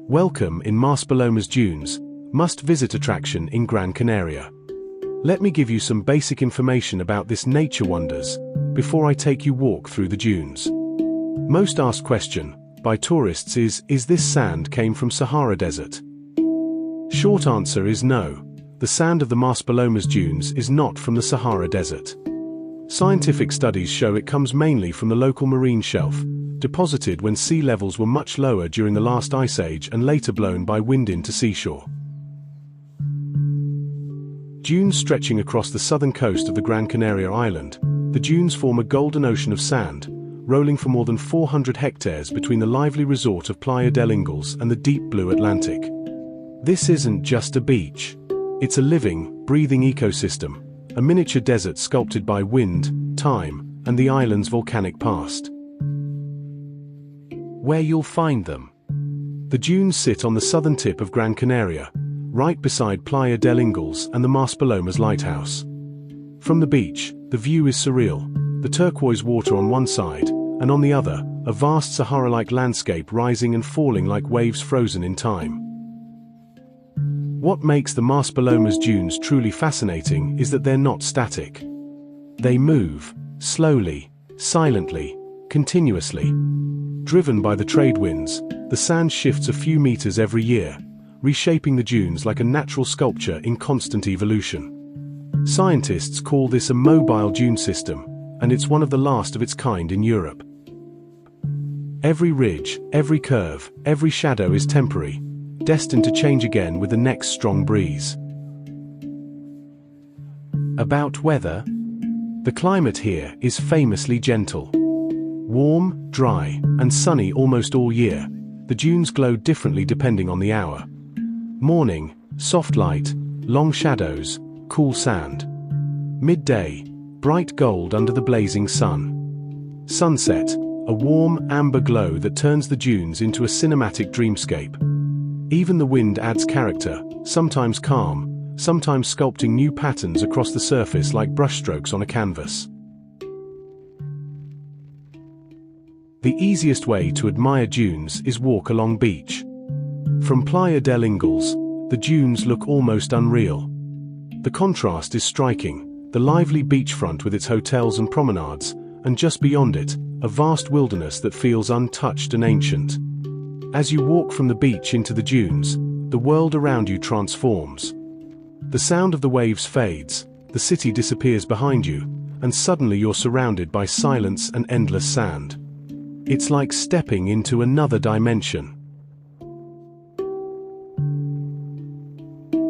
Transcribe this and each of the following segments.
Welcome in Maspalomas Dunes, must-visit attraction in Gran Canaria. Let me give you some basic information about this nature wonders before I take you walk through the dunes. Most asked question by tourists is this sand came from Sahara Desert? Short answer is no. The sand of the Maspalomas Dunes is not from the Sahara Desert. Scientific studies show it comes mainly from the local marine shelf, deposited when sea levels were much lower during the last ice age and later blown by wind into seashore. Dunes stretching across the southern coast of the Gran Canaria island, the dunes form a golden ocean of sand, rolling for more than 400 hectares between the lively resort of Playa del Ingles and the deep blue Atlantic. This isn't just a beach. It's a living, breathing ecosystem, a miniature desert sculpted by wind, time, and the island's volcanic past. Where you'll find them. The dunes sit on the southern tip of Gran Canaria, right beside Playa del Ingles and the Maspalomas lighthouse. From the beach, the view is surreal, the turquoise water on one side, and on the other, a vast Sahara-like landscape rising and falling like waves frozen in time. What makes the Maspalomas Dunes truly fascinating is that they're not static. They move, slowly, silently, continuously. Driven by the trade winds, the sand shifts a few meters every year, reshaping the dunes like a natural sculpture in constant evolution. Scientists call this a mobile dune system, and it's one of the last of its kind in Europe. Every ridge, every curve, every shadow is temporary, destined to change again with the next strong breeze. About weather. The climate here is famously gentle. Warm, dry, and sunny almost all year, the dunes glow differently depending on the hour. Morning, soft light, long shadows, cool sand. Midday, bright gold under the blazing sun. Sunset, a warm, amber glow that turns the dunes into a cinematic dreamscape. Even the wind adds character, sometimes calm, sometimes sculpting new patterns across the surface like brushstrokes on a canvas. The easiest way to admire dunes is walk along beach. From Playa del Ingles, the dunes look almost unreal. The contrast is striking, the lively beachfront with its hotels and promenades, and just beyond it, a vast wilderness that feels untouched and ancient. As you walk from the beach into the dunes, the world around you transforms. The sound of the waves fades, the city disappears behind you, and suddenly you're surrounded by silence and endless sand. It's like stepping into another dimension.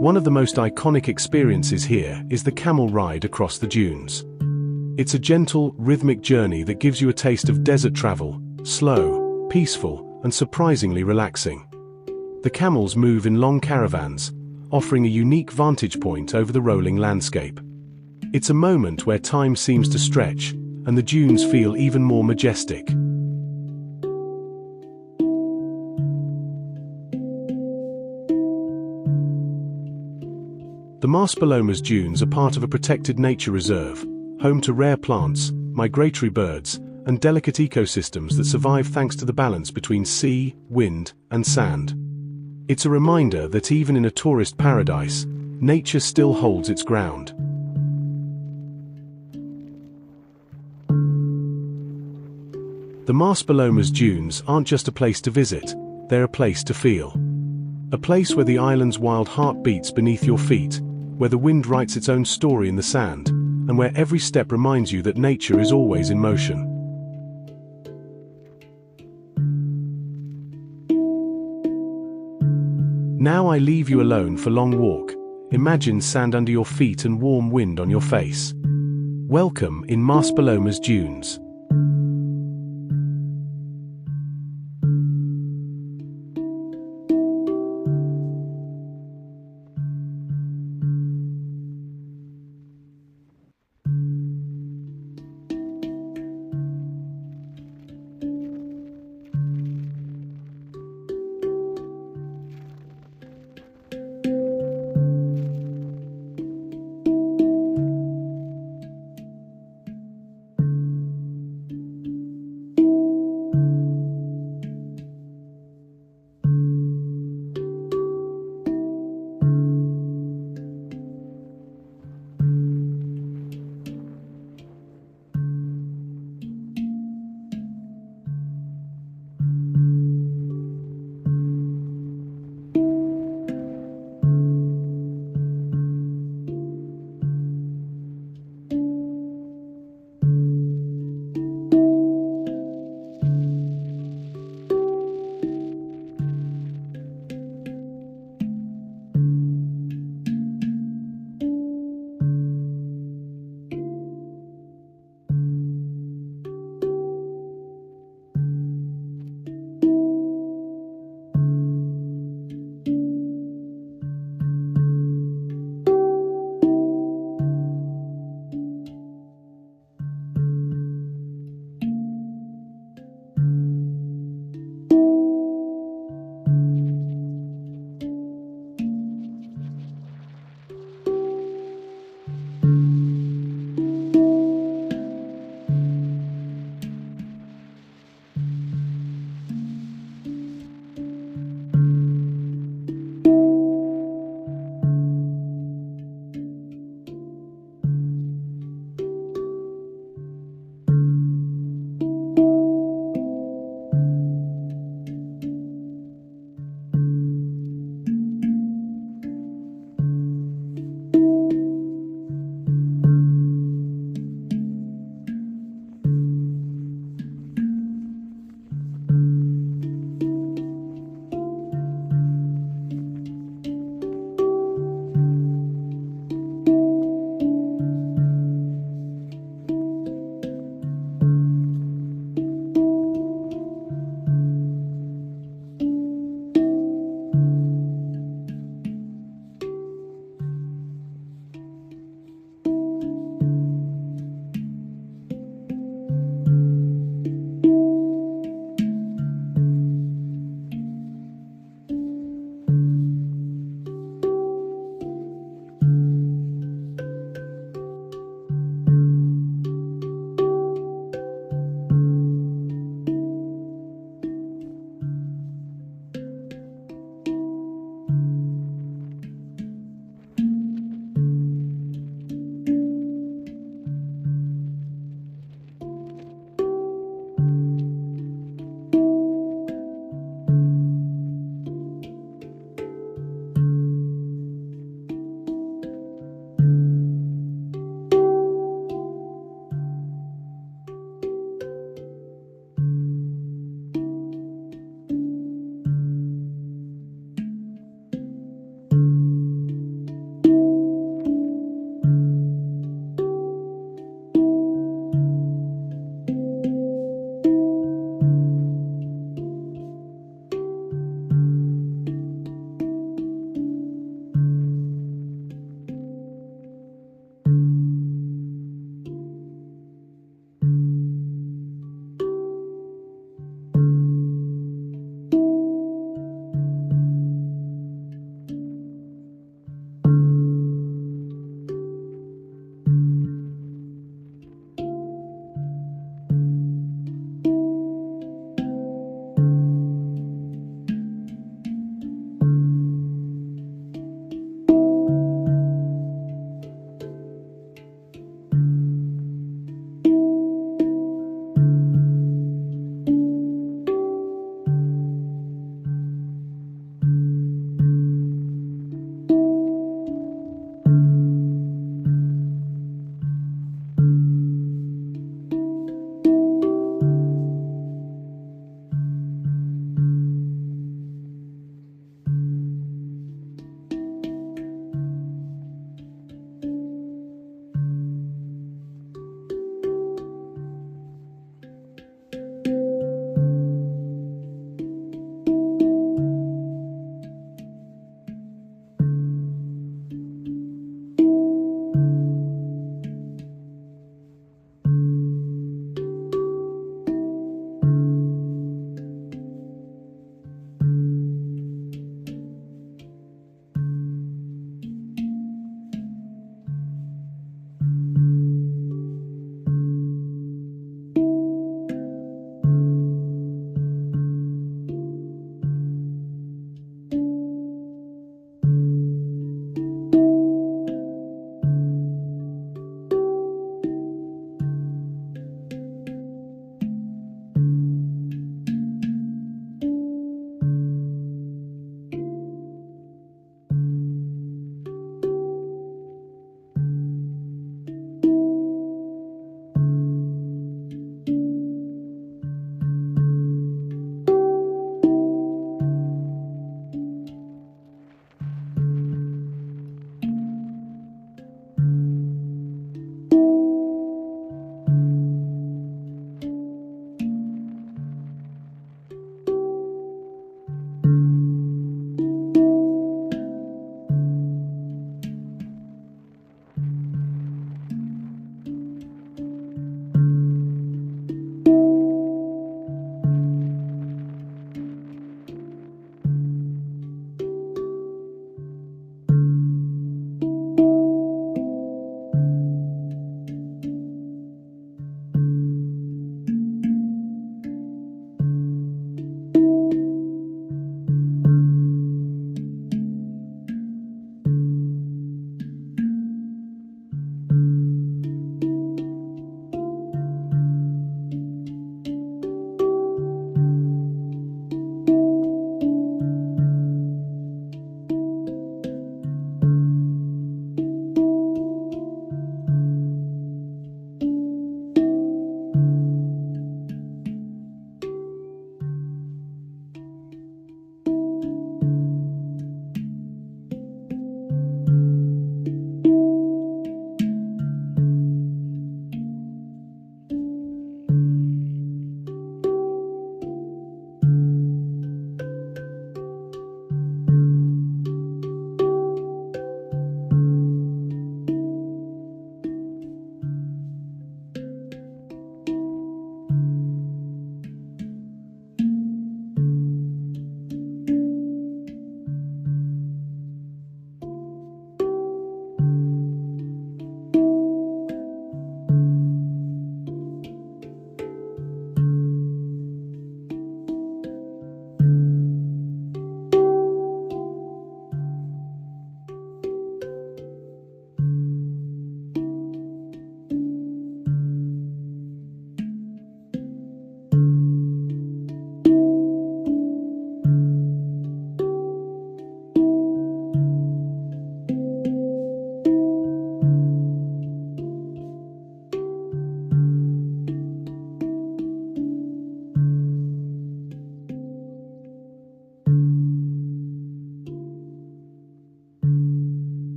One of the most iconic experiences here is the camel ride across the dunes. It's a gentle, rhythmic journey that gives you a taste of desert travel, slow, peaceful, and surprisingly relaxing. The camels move in long caravans, offering a unique vantage point over the rolling landscape. It's a moment where time seems to stretch, and the dunes feel even more majestic. The Maspalomas Dunes are part of a protected nature reserve, home to rare plants, migratory birds, and delicate ecosystems that survive thanks to the balance between sea, wind, and sand. It's a reminder that even in a tourist paradise, nature still holds its ground. The Maspalomas Dunes aren't just a place to visit, they're a place to feel. A place where the island's wild heart beats beneath your feet, where the wind writes its own story in the sand, and where every step reminds you that nature is always in motion. Now I leave you alone for long walk. Imagine sand under your feet and warm wind on your face. Welcome in Maspalomas Dunes.